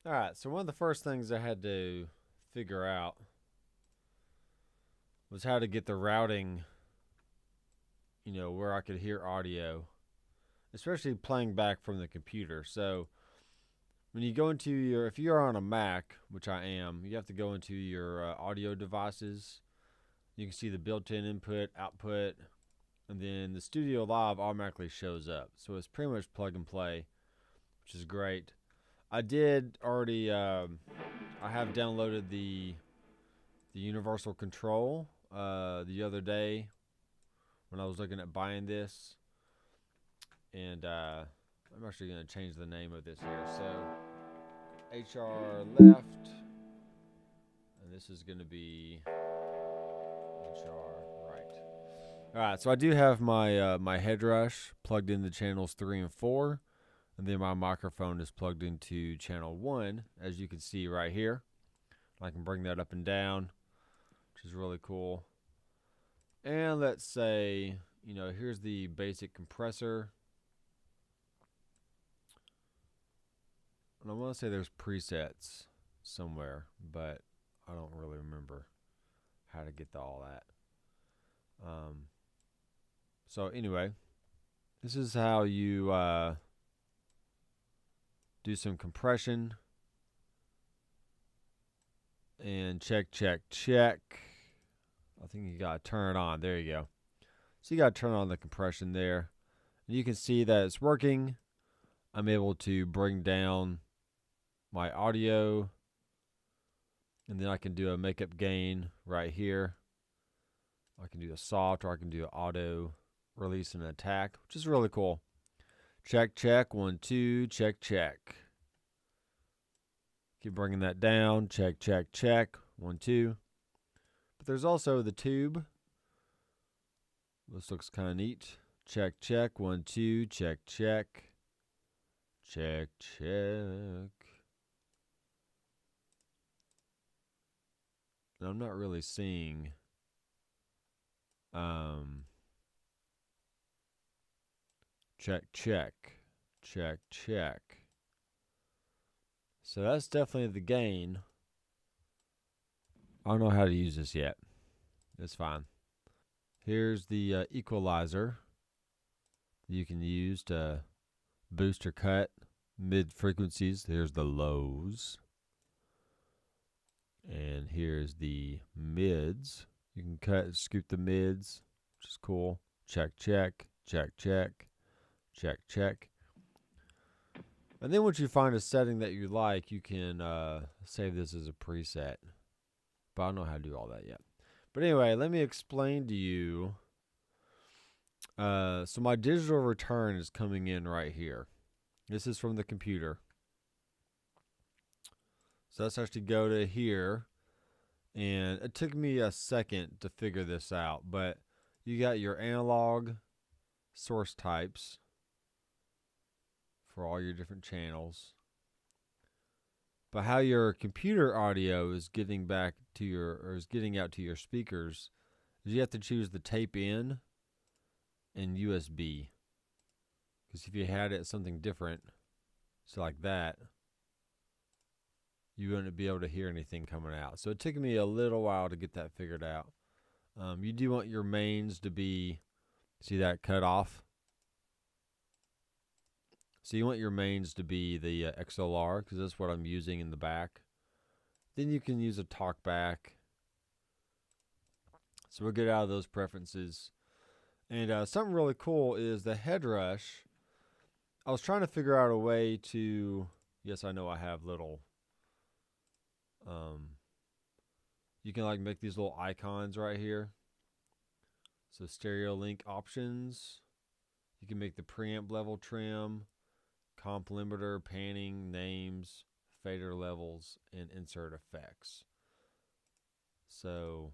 All right, so one of the first things I had to figure out was how to get the routing, where I could hear audio, especially playing back from the computer. So when you go into if you're on a Mac, which I am, you have to go into your audio devices. You can see the built-in input, output, and then the Studio Live automatically shows up. So it's pretty much plug and play, which is great. I did already. I have downloaded the Universal Control the other day when I was looking at buying this, and I'm actually going to change the name of this here. So HR left, and this is going to be HR right. All right, so I do have my Headrush plugged into channels 3 and 4, and then my microphone is plugged into channel 1, as you can see right here. I can bring that up and down, which is really cool. And let's say, here's the basic compressor. And I want to say there's presets somewhere, but I don't really remember how to get to all that. So anyway, this is how you do some compression and check. I think you got to turn it on. There you go. So you got to turn on the compression there. And you can see that it's working. I'm able to bring down my audio, and then I can do a makeup gain right here. I can do a soft, or I can do an auto release and attack, which is really cool. Check, 1, 2, check. Keep bringing that down. Check, 1, 2. But there's also the tube. This looks kind of neat. Check, 1, 2, check. And I'm not really seeing check. So that's definitely the gain. I don't know how to use this yet. It's fine. Here's the equalizer you can use to boost or cut mid frequencies. There's the lows. And here's the mids. You can cut and scoop the mids, which is cool. Check. And then once you find a setting that you like, you can save this as a preset. But I don't know how to do all that yet. But anyway, let me explain to you. So my digital return is coming in right here. This is from the computer. So let's actually go to here. And it took me a second to figure this out. But you got your analog source types for all your different channels. But how your computer audio is getting back to is getting out to your speakers is you have to choose the tape in and USB. Because if you had it something different, so like that, you wouldn't be able to hear anything coming out. So it took me a little while to get that figured out. You do want your mains to be, see that cut off? So you want your mains to be the XLR, because that's what I'm using in the back. Then you can use a talkback. So we'll get out of those preferences. And something really cool is the Headrush. I was trying to figure out a way to, yes, I know I have little, you can like make these little icons right here. So stereo link options. You can make the preamp level trim, comp limiter, panning, names, fader levels, and insert effects. So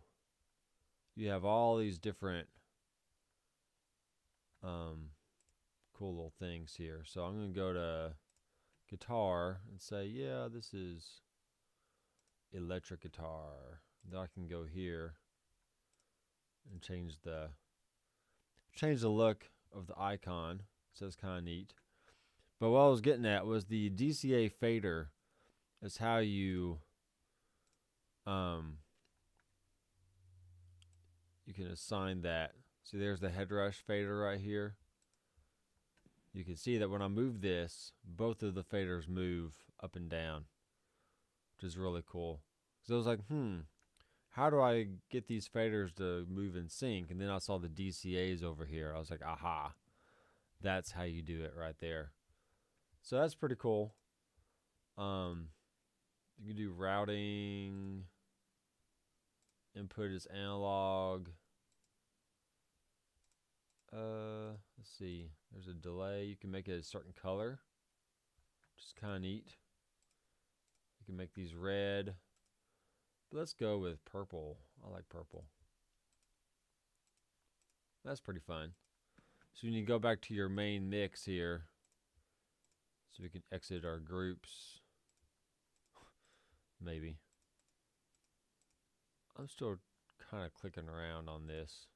you have all these different cool little things here. So I'm going to go to guitar and say, yeah, this is electric guitar. Then I can go here and change the look of the icon. So it's kind of neat. But what I was getting at was the DCA fader is how you you can assign that. See, there's the Headrush fader right here. You can see that when I move this, both of the faders move up and down, which is really cool. So I was like, how do I get these faders to move in sync? And then I saw the DCAs over here. I was like, aha, that's how you do it right there. So that's pretty cool. You can do routing. Input is analog. Let's see. There's a delay. You can make it a certain color, which is kind of neat. You can make these red. But let's go with purple. I like purple. That's pretty fun. So you need to go back to your main mix here. So we can exit our groups. Maybe. I'm still kind of clicking around on this.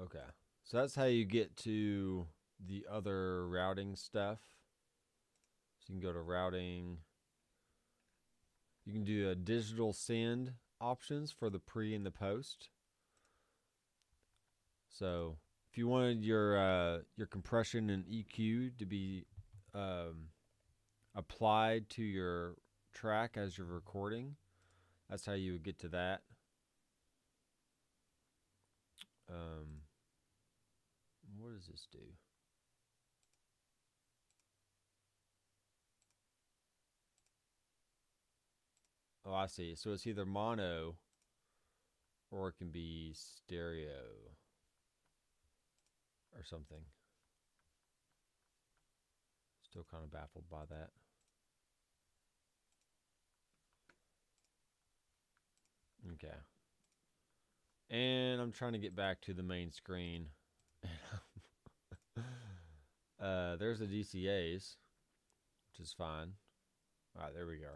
Okay, so that's how you get to the other routing stuff. So you can go to routing. You can do a digital send options for the pre and the post. So if you wanted your compression and EQ to be applied to your track as you're recording, that's how you would get to that. What does this do? Oh, I see. So it's either mono or it can be stereo or something. Still kind of baffled by that. Okay. And I'm trying to get back to the main screen. There's the DCAs, which is fine. All right, there we go.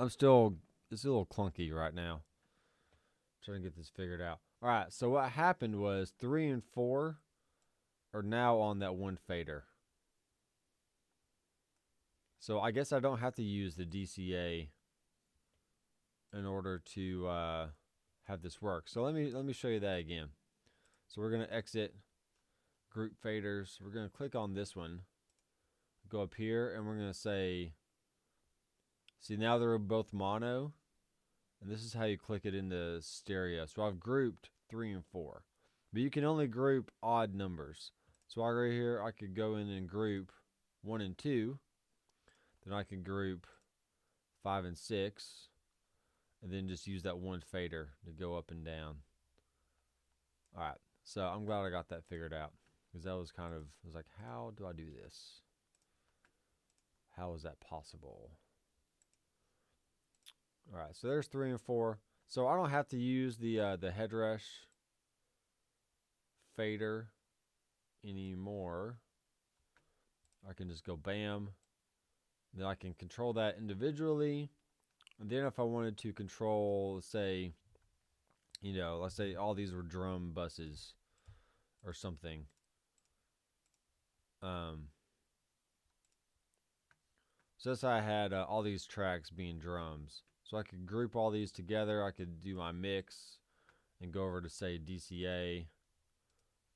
It's a little clunky right now. Trying to get this figured out. All right, so what happened was 3 and 4 are now on that one fader. So I guess I don't have to use the DCA in order to have this work. So let me show you that again. So we're going to exit group faders. We're going to click on this one, go up here, and we're going to say, see, now they're both mono, and this is how you click it into stereo. So I've grouped 3 and 4, but you can only group odd numbers. So right here, I could go in and group 1 and 2, then I can group 5 and 6, and then just use that one fader to go up and down. All right, so I'm glad I got that figured out, because that was kind of, I was like, how do I do this? How is that possible? All right, so there's 3 and 4. So I don't have to use the Headrush fader anymore. I can just go bam. Then I can control that individually. And then if I wanted to control, let's say, let's say all these were drum buses or something. So let's say I had all these tracks being drums. So I could group all these together. I could do my mix and go over to, say, DCA.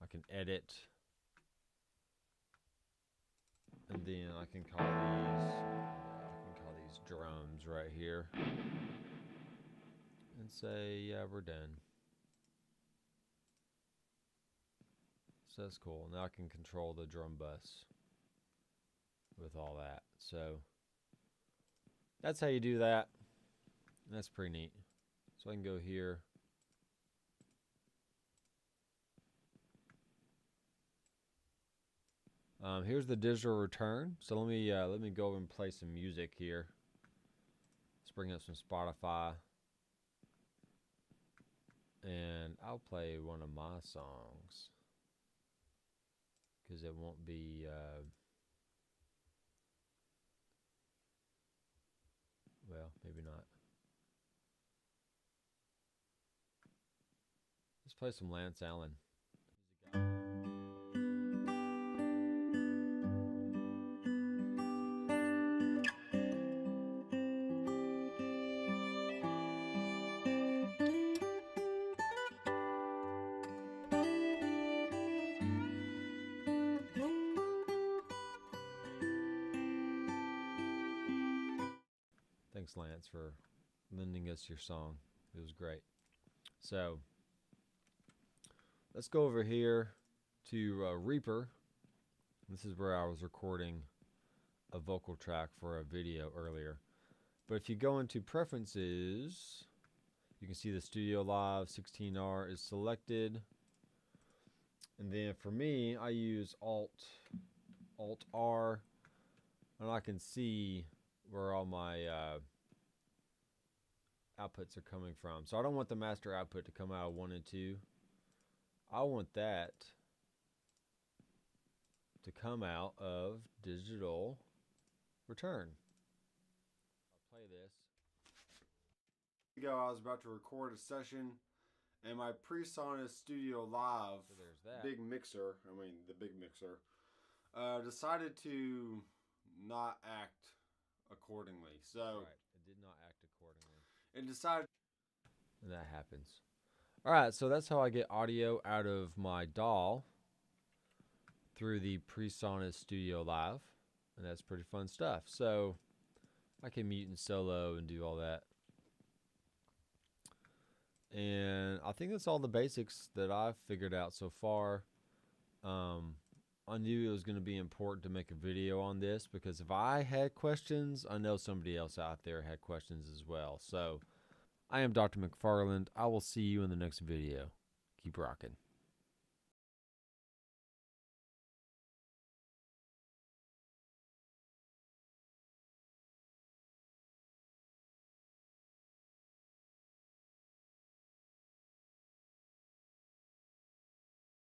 I can edit. And then I can call these drums right here. And say, yeah, we're done. So that's cool. Now I can control the drum bus with all that. So that's how you do that. And that's pretty neat. So I can go here. Here's the digital return. So let me go and play some music here. Let's bring up some Spotify. And I'll play one of my songs, because it won't be well, maybe not. play some Lance Allen. Thanks, Lance, for lending us your song. It was great. So let's go over here to Reaper. This is where I was recording a vocal track for a video earlier. But if you go into Preferences, you can see the Studiolive 16R is selected. And then for me, I use Alt-R, and I can see where all my outputs are coming from. So I don't want the master output to come out of 1 and 2. I want that to come out of digital return. I'll play this. I was about to record a session, and my Presonus Studiolive big mixer, the big mixer, decided to not act accordingly. So it did not act accordingly. It decided, and that happens. All right, so that's how I get audio out of my DAW through the Presonus Studiolive, and that's pretty fun stuff. So I can mute and solo and do all that. And I think that's all the basics that I've figured out so far. I knew it was going to be important to make a video on this because if I had questions, I know somebody else out there had questions as well. So I am Dr. McFarland. I will see you in the next video. Keep rocking.